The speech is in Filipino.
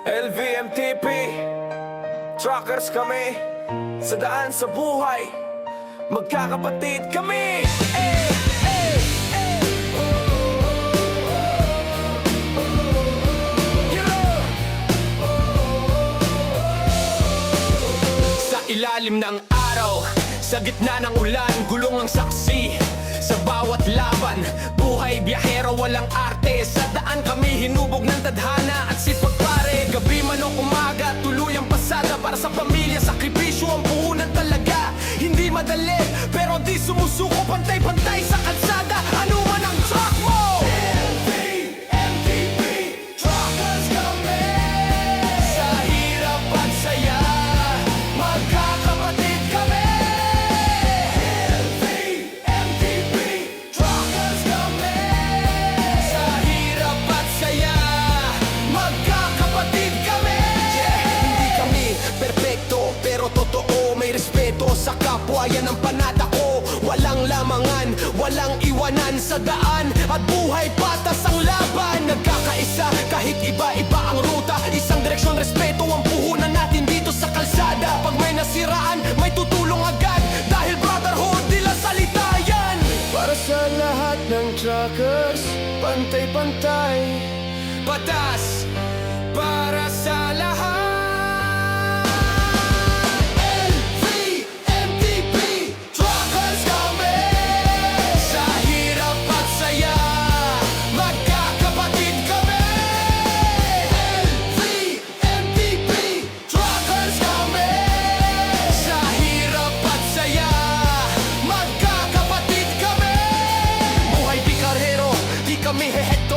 LVMTP, truckers kami. Sa daan sa buhay, magkakapatid kami. Sa ilalim ng araw, sa gitna ng ulan, gulong ang saksi. Sa bawat laban, buhay biyahero, walang arte. Sa daan kami hinubog ng tadhana at sipag pare. Gabi man o umaga, tuluyang pasada. Para sa pamilya, sakripisyo ang puhunan talaga. Hindi madali, pero di sumusuko. Pantay-pantay sa kalsada, ano man ang truck mo. LVMTP, truckers kami. Sa hirap at saya, magkakapatid kami. LVMTP, truckers kami. Sa hirap at saya, magkakapatid kami. Hindi kami perpekto, pero totoo. May respeto sa kapwa, yan ang panata ko. Walang lamangan, walang iwanan sa daan. At buhay patas ang laban. Nagkakaisa kahit iba-iba ang ruta. Isang direksyon, respeto ang puhunan natin dito sa kalsada. Pag may nasiraan, may tutulong agad. Dahil brotherhood, nila salita yan. Para sa lahat ng truckers, pantay-pantay, patas para sa lahat. LVMTP, truckers kami. Sa hirap at saya, magkakapatid kami. LVMTP, truckers kami. Sa hirap at saya, magkakapatid kami. Buhay bikarhero, di kami hehekto.